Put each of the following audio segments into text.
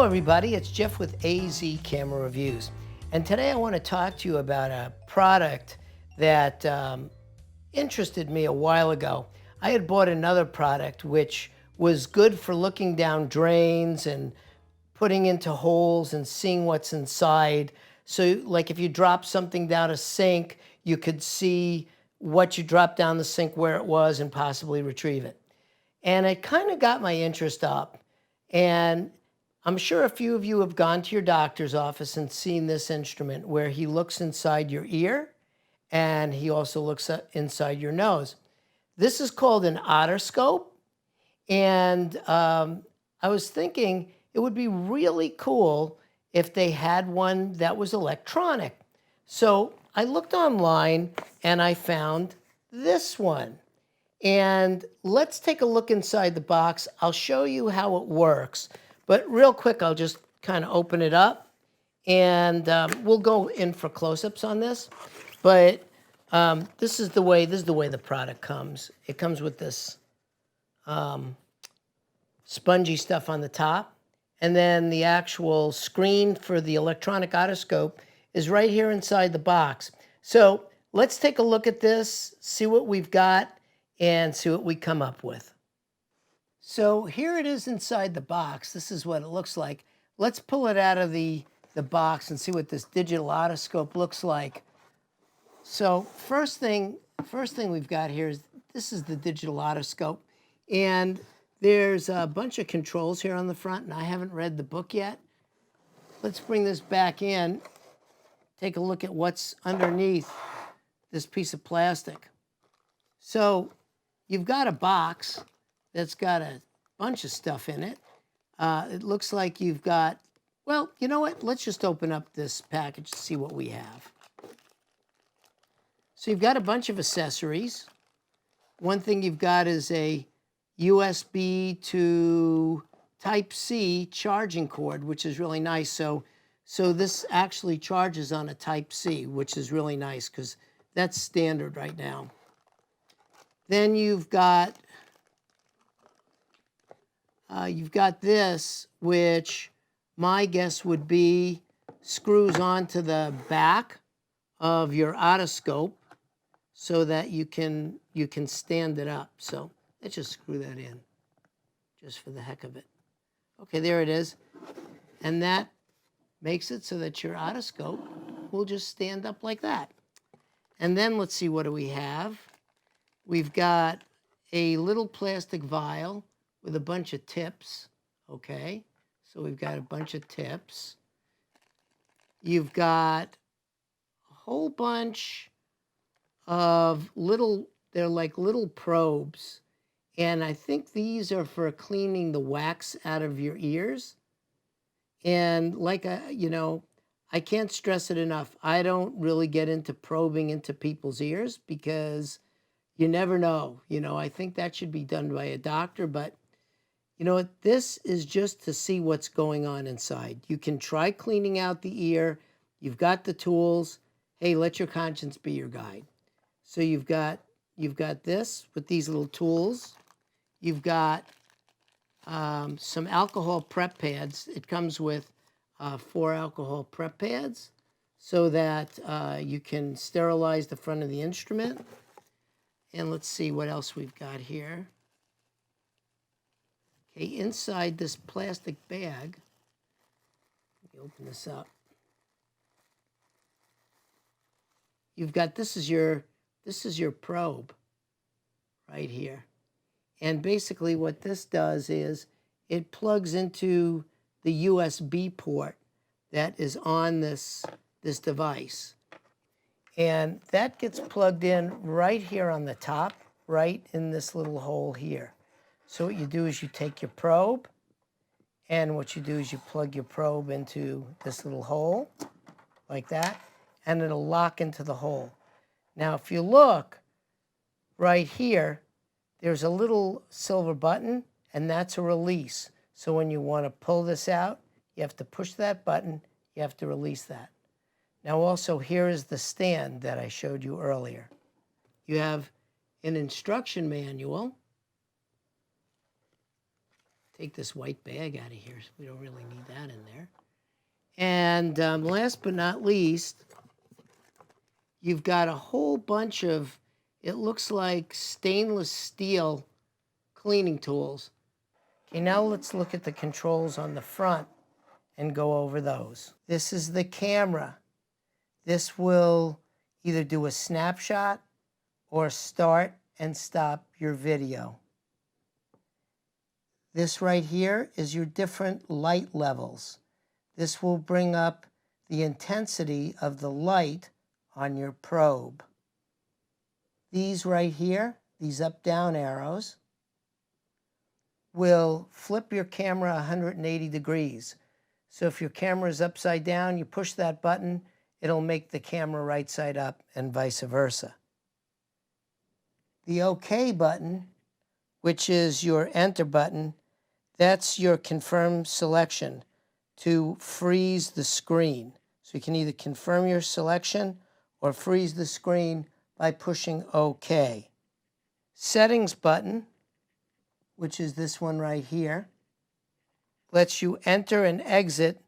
Hello everybody, it's Jeff with AZ Camera Reviews. And today I want to talk to you about a product that interested me a while ago. I had bought another product which was good for looking down drains and putting into holes and seeing what's inside. So like if you drop something down a sink, you could see what you dropped down the sink, where it was, and possibly retrieve it. And it kind of got my interest up. And I'm sure a few of you have gone to your doctor's office and seen this instrument where he looks inside your ear and he also looks inside your nose. This is called an otoscope. And I was thinking it would be really cool if they had one that was electronic. So I looked online and I found this one. And let's take a look inside the box. I'll show you how it works. But real quick, I'll just kind of open it up. And we'll go in for close-ups on this. But this is the way the product comes. It comes with this spongy stuff on the top. And then the actual screen for the electronic otoscope is right here inside the box. So let's take a look at this, see what we've got, and see what we come up with. So here it is inside the box. This is what it looks like. Let's pull it out of the box and see what this digital otoscope looks like. So first thing we've got here is this is the digital otoscope. And there's a bunch of controls here on the front, and I haven't read the book yet. Let's bring this back in, take a look at what's underneath this piece of plastic. So you've got a box that's got a bunch of stuff in it. It looks like you've got, well, you know what? Let's just open up this package to see what we have. So you've got a bunch of accessories. One thing you've got is a USB to Type-C charging cord, which is really nice. So this actually charges on a Type-C, which is really nice because that's standard right now. Then you've got this, which my guess would be screws onto the back of your otoscope so that you can stand it up. So let's just screw that in, just for the heck of it. Okay, there it is. And that makes it so that your otoscope will just stand up like that. And then let's see, what do we have? We've got a little plastic vial with a bunch of tips, okay? So we've got a bunch of tips. You've got a whole bunch of they're like little probes. And I think these are for cleaning the wax out of your ears. And like, I can't stress it enough. I don't really get into probing into people's ears because you never know. I think that should be done by a doctor, but you know what? This is just to see what's going on inside. You can try cleaning out the ear. You've got the tools. Hey, let your conscience be your guide. So you've got this with these little tools. You've got some alcohol prep pads. It comes with 4 alcohol prep pads so that you can sterilize the front of the instrument. And let's see what else we've got here. Okay, inside this plastic bag, let me open this up. You've got, this is your probe right here. And basically what this does is it plugs into the USB port that is on this device. And that gets plugged in right here on the top, right in this little hole here. So what you do is you take your probe, and what you do is you plug your probe into this little hole, like that, and it'll lock into the hole. Now, if you look right here, there's a little silver button, and that's a release. So when you want to pull this out, you have to push that button, you have to release that. Now also, here is the stand that I showed you earlier. You have an instruction manual. take this white bag out of here. We don't really need that in there. And last but not least, you've got a whole bunch of, it looks like stainless steel cleaning tools. Okay, now let's look at the controls on the front and go over those. This is the camera. This will either do a snapshot or start and stop your video. This right here is your different light levels. This will bring up the intensity of the light on your probe. These right here, these up-down arrows, will flip your camera 180 degrees. So if your camera is upside down, you push that button, it'll make the camera right side up and vice versa. The OK button, which is your enter button, that's your confirm selection to freeze the screen. So you can either confirm your selection or freeze the screen by pushing OK. Settings button, which is this one right here, lets you enter and exit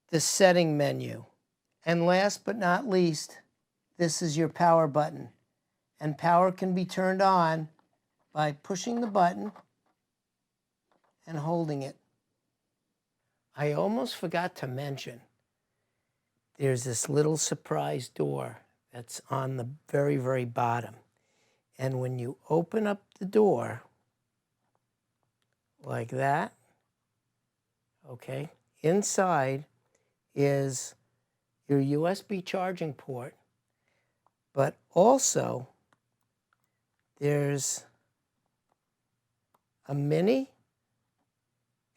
the setting menu. And last but not least, this is your power button. And power can be turned on by pushing the button and holding it. I almost forgot to mention, there's this little surprise door that's on the very, very bottom. And when you open up the door, like that, okay, inside is your USB charging port, but also there's a mini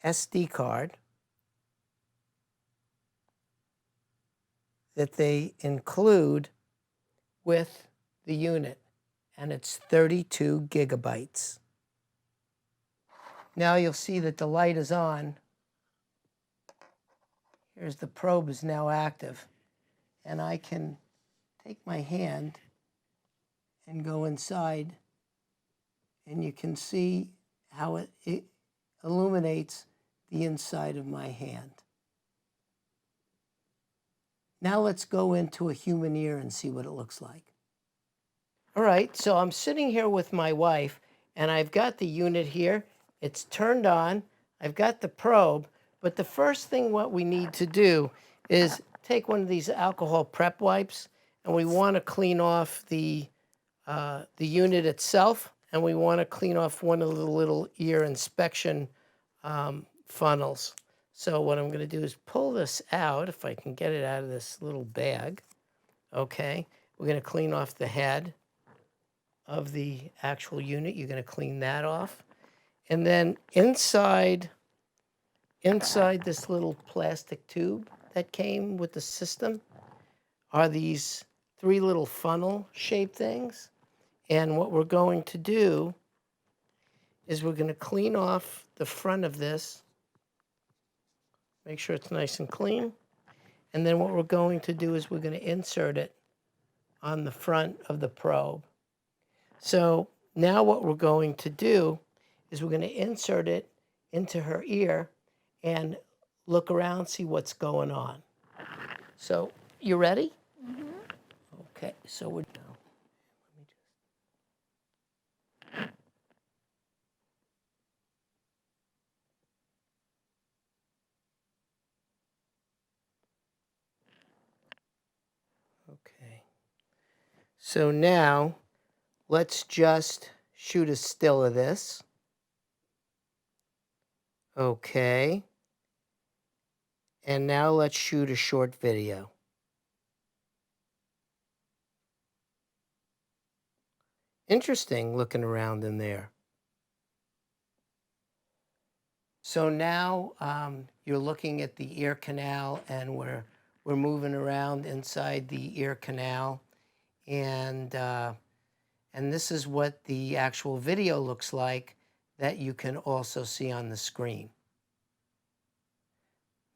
SD card that they include with the unit, and it's 32 gigabytes. Now you'll see that the light is on. Here's the probe is now active, and I can take my hand and go inside, and you can see how it illuminates the inside of my hand. Now let's go into a human ear and see what it looks like. All right, so I'm sitting here with my wife, and I've got the unit here. It's turned on. I've got the probe, but the first thing what we need to do is take one of these alcohol prep wipes, and we want to clean off the unit itself, and we want to clean off one of the little ear inspection funnels. So what I'm going to do is pull this out, if I can get it out of this little bag. Okay, we're going to clean off the head of the actual unit. You're going to clean that off. And then inside this little plastic tube that came with the system are these 3 little funnel-shaped things. And what we're going to do is we're going to clean off the front of this. Make sure it's nice and clean. And then what we're going to do is we're going to insert it on the front of the probe. So now what we're going to do is we're going to insert it into her ear and look around, see what's going on. So you ready? Mm-hmm. Okay, so we're now. Okay. So now let's just shoot a still of this. Okay. And now let's shoot a short video. Interesting looking around in there. So now you're looking at the ear canal, and we're moving around inside the ear canal, and this is what the actual video looks like that you can also see on the screen.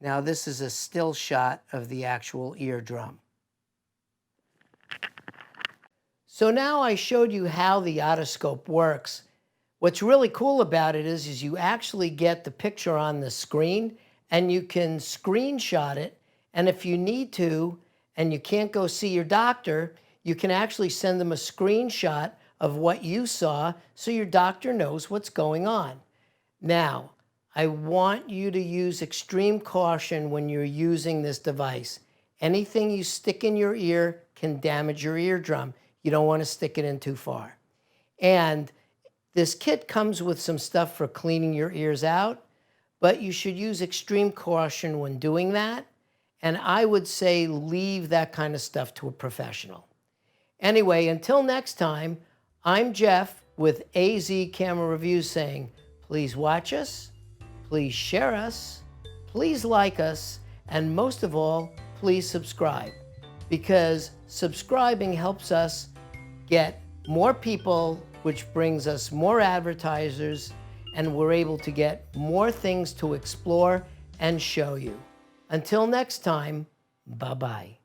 Now this is a still shot of the actual eardrum. So now I showed you how the otoscope works, What's really cool about it is you actually get the picture on the screen and you can screenshot it. And if you need to, and you can't go see your doctor, you can actually send them a screenshot of what you saw so your doctor knows what's going on. Now, I want you to use extreme caution when you're using this device. Anything you stick in your ear can damage your eardrum. You don't want to stick it in too far. And this kit comes with some stuff for cleaning your ears out, but you should use extreme caution when doing that. And I would say leave that kind of stuff to a professional. Anyway, until next time, I'm Jeff with AZ Camera Reviews saying, please watch us, please share us, please like us, and most of all, please subscribe, because subscribing helps us get more people, which brings us more advertisers, and we're able to get more things to explore and show you. Until next time, bye-bye.